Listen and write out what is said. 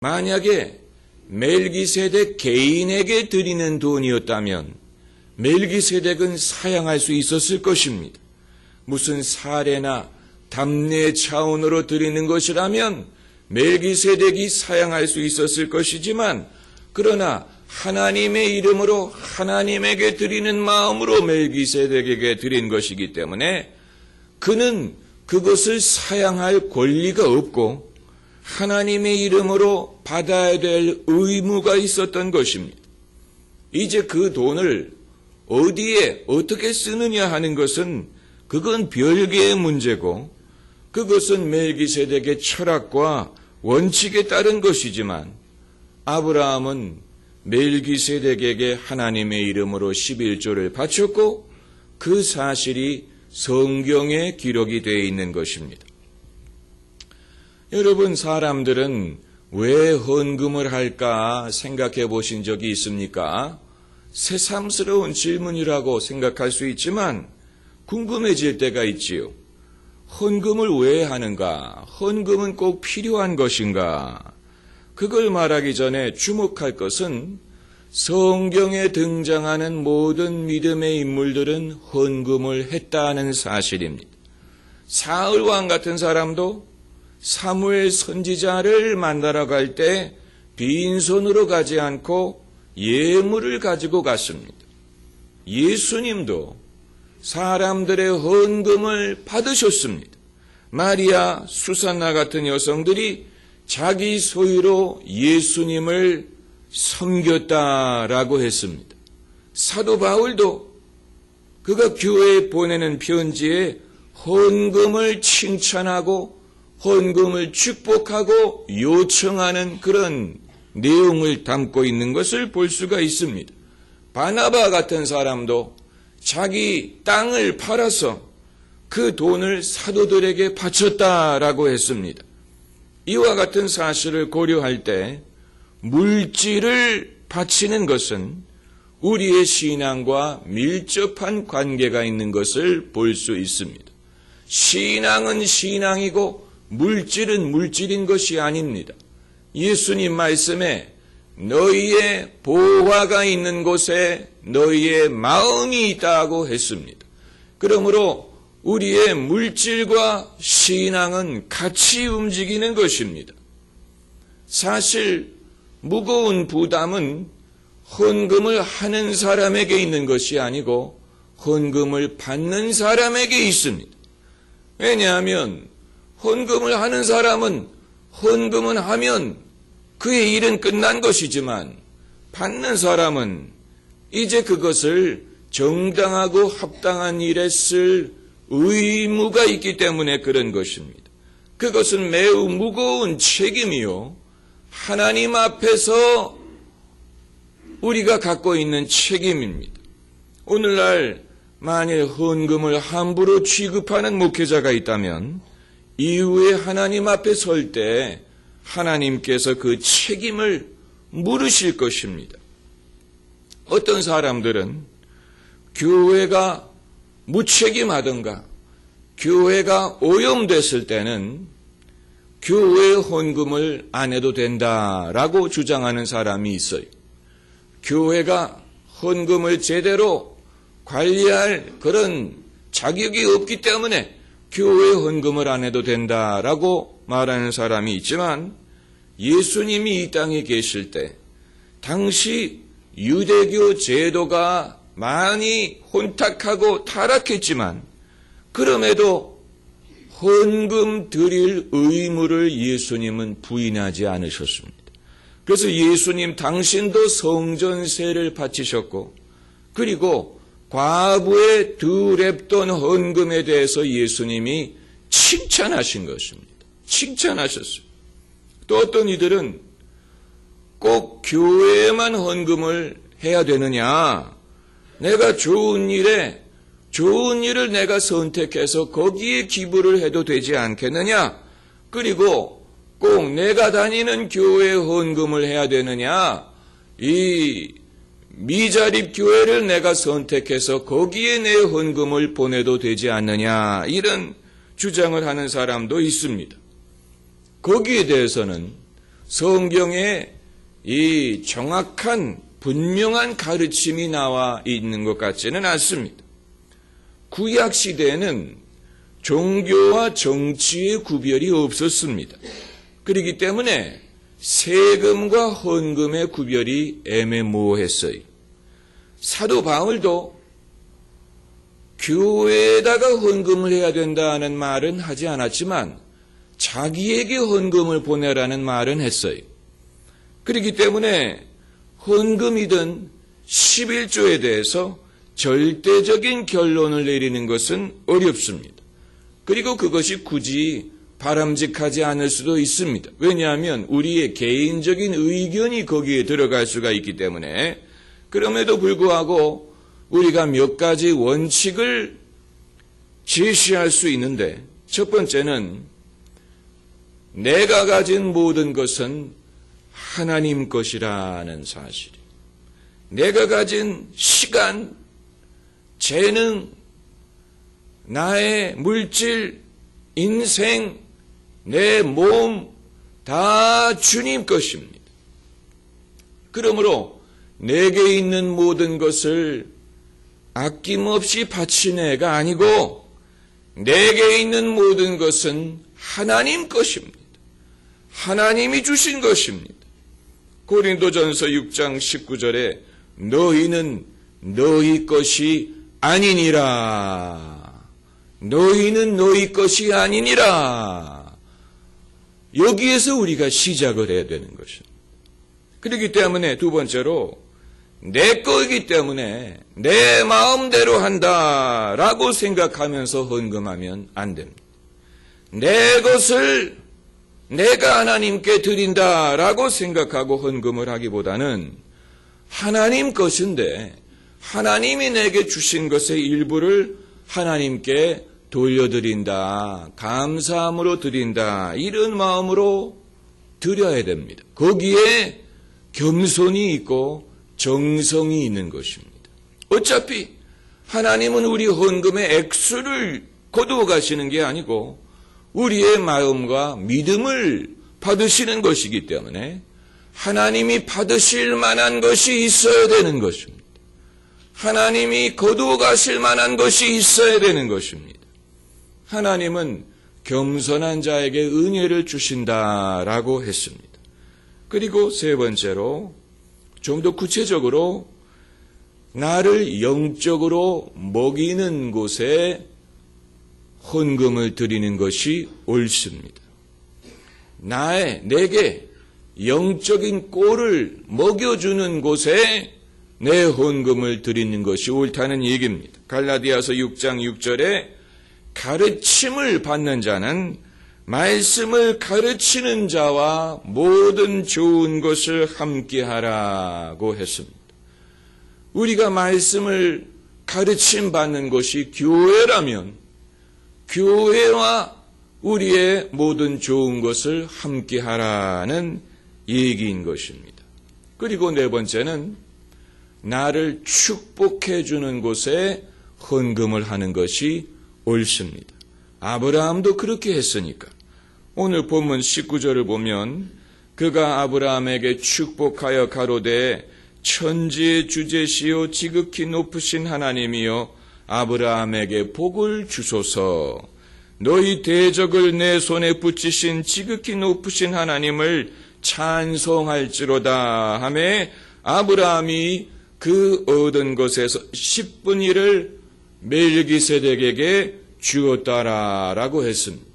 만약에 멜기세덱 개인에게 드리는 돈이었다면 멜기세덱은 사양할 수 있었을 것입니다. 무슨 사례나 담례 차원으로 드리는 것이라면 멜기세덱이 사양할 수 있었을 것이지만, 그러나 하나님의 이름으로 하나님에게 드리는 마음으로 멜기세덱에게 드린 것이기 때문에 그는 그것을 사양할 권리가 없고 하나님의 이름으로 받아야 될 의무가 있었던 것입니다. 이제 그 돈을 어디에 어떻게 쓰느냐 하는 것은 그건 별개의 문제고, 그것은 멜기세덱의 철학과 원칙에 따른 것이지만, 아브라함은 멜기세덱에게 하나님의 이름으로 11조를 바쳤고 그 사실이 성경에 기록이 되어 있는 것입니다. 여러분, 사람들은 왜 헌금을 할까 생각해 보신 적이 있습니까? 새삼스러운 질문이라고 생각할 수 있지만 궁금해질 때가 있지요. 헌금을 왜 하는가? 헌금은 꼭 필요한 것인가? 그걸 말하기 전에 주목할 것은 성경에 등장하는 모든 믿음의 인물들은 헌금을 했다는 사실입니다. 사울왕 같은 사람도 사무엘 선지자를 만나러 갈 때 빈손으로 가지 않고 예물을 가지고 갔습니다. 예수님도 사람들의 헌금을 받으셨습니다. 마리아, 수산나 같은 여성들이 자기 소유로 예수님을 섬겼다라고 했습니다. 사도 바울도 그가 교회에 보내는 편지에 헌금을 칭찬하고 헌금을 축복하고 요청하는 그런 내용을 담고 있는 것을 볼 수가 있습니다. 바나바 같은 사람도 자기 땅을 팔아서 그 돈을 사도들에게 바쳤다라고 했습니다. 이와 같은 사실을 고려할 때 물질을 바치는 것은 우리의 신앙과 밀접한 관계가 있는 것을 볼 수 있습니다. 신앙은 신앙이고 물질은 물질인 것이 아닙니다. 예수님 말씀에 너희의 보화가 있는 곳에 너희의 마음이 있다고 했습니다. 그러므로 우리의 물질과 신앙은 같이 움직이는 것입니다. 사실 무거운 부담은 헌금을 하는 사람에게 있는 것이 아니고 헌금을 받는 사람에게 있습니다. 왜냐하면 헌금을 하는 사람은 헌금은 하면 그의 일은 끝난 것이지만 받는 사람은 이제 그것을 정당하고 합당한 일에 쓸 의무가 있기 때문에 그런 것입니다. 그것은 매우 무거운 책임이요, 하나님 앞에서 우리가 갖고 있는 책임입니다. 오늘날 만일 헌금을 함부로 취급하는 목회자가 있다면 이후에 하나님 앞에 설 때 하나님께서 그 책임을 물으실 것입니다. 어떤 사람들은 교회가 무책임하던가 교회가 오염됐을 때는 교회 헌금을 안 해도 된다라고 주장하는 사람이 있어요. 교회가 헌금을 제대로 관리할 그런 자격이 없기 때문에 교회 헌금을 안 해도 된다라고 말하는 사람이 있지만, 예수님이 이 땅에 계실 때 당시 유대교 제도가 많이 혼탁하고 타락했지만 그럼에도 헌금 드릴 의무를 예수님은 부인하지 않으셨습니다. 그래서 예수님 당신도 성전세를 바치셨고, 그리고 과부의 2렙돈 헌금에 대해서 예수님이 칭찬하신 것입니다. 칭찬하셨습니다. 또 어떤 이들은 꼭 교회에만 헌금을 해야 되느냐, 내가 좋은 일을 내가 선택해서 거기에 기부를 해도 되지 않겠느냐, 그리고 꼭 내가 다니는 교회에 헌금을 해야 되느냐, 이 미자립 교회를 내가 선택해서 거기에 내 헌금을 보내도 되지 않느냐, 이런 주장을 하는 사람도 있습니다. 거기에 대해서는 성경에 이 정확한 분명한 가르침이 나와 있는 것 같지는 않습니다. 구약 시대에는 종교와 정치의 구별이 없었습니다. 그렇기 때문에 세금과 헌금의 구별이 애매모호했어요. 사도 바울도 교회에다가 헌금을 해야 된다는 말은 하지 않았지만 자기에게 헌금을 보내라는 말은 했어요. 그렇기 때문에 헌금이든 11조에 대해서 절대적인 결론을 내리는 것은 어렵습니다. 그리고 그것이 굳이 바람직하지 않을 수도 있습니다. 왜냐하면 우리의 개인적인 의견이 거기에 들어갈 수가 있기 때문에. 그럼에도 불구하고 우리가 몇 가지 원칙을 제시할 수 있는데, 첫 번째는 내가 가진 모든 것은 하나님 것이라는 사실. 내가 가진 시간, 재능, 나의 물질, 인생, 내 몸 다 주님 것입니다. 그러므로 내게 있는 모든 것을 아낌없이 바치네가 아니고 내게 있는 모든 것은 하나님 것입니다. 하나님이 주신 것입니다. 고린도전서 6장 19절에 너희는 너희 것이 아니니라. 너희는 너희 것이 아니니라. 여기에서 우리가 시작을 해야 되는 것입니다. 그렇기 때문에 두 번째로 내 거이기 때문에 내 마음대로 한다라고 생각하면서 헌금하면 안 됩니다. 내 것을 내가 하나님께 드린다라고 생각하고 헌금을 하기보다는 하나님 것인데 하나님이 내게 주신 것의 일부를 하나님께 돌려드린다, 감사함으로 드린다, 이런 마음으로 드려야 됩니다. 거기에 겸손이 있고 정성이 있는 것입니다. 어차피 하나님은 우리 헌금의 액수를 거두어 가시는 게 아니고 우리의 마음과 믿음을 받으시는 것이기 때문에 하나님이 받으실 만한 것이 있어야 되는 것입니다. 하나님이 거두어 가실 만한 것이 있어야 되는 것입니다. 하나님은 겸손한 자에게 은혜를 주신다라고 했습니다. 그리고 세 번째로 좀 더 구체적으로 나를 영적으로 먹이는 곳에 헌금을 드리는 것이 옳습니다. 내게 영적인 꼴을 먹여주는 곳에 내 헌금을 드리는 것이 옳다는 얘기입니다. 갈라디아서 6장 6절에 가르침을 받는 자는 말씀을 가르치는 자와 모든 좋은 것을 함께하라고 했습니다. 우리가 말씀을 가르침 받는 것이 교회라면 교회와 우리의 모든 좋은 것을 함께하라는 얘기인 것입니다. 그리고 네 번째는 나를 축복해 주는 곳에 헌금을 하는 것이 옳습니다. 아브라함도 그렇게 했으니까 오늘 본문 19절을 보면 그가 아브라함에게 축복하여 가로되 천지의 주제시요 지극히 높으신 하나님이여 아브라함에게 복을 주소서. 너희 대적을 내 손에 붙이신 지극히 높으신 하나님을 찬송할지로다 하매 아브라함이 그 얻은 것에서 10분의 1을 멜기세덱에게 주었다라고 했습니다.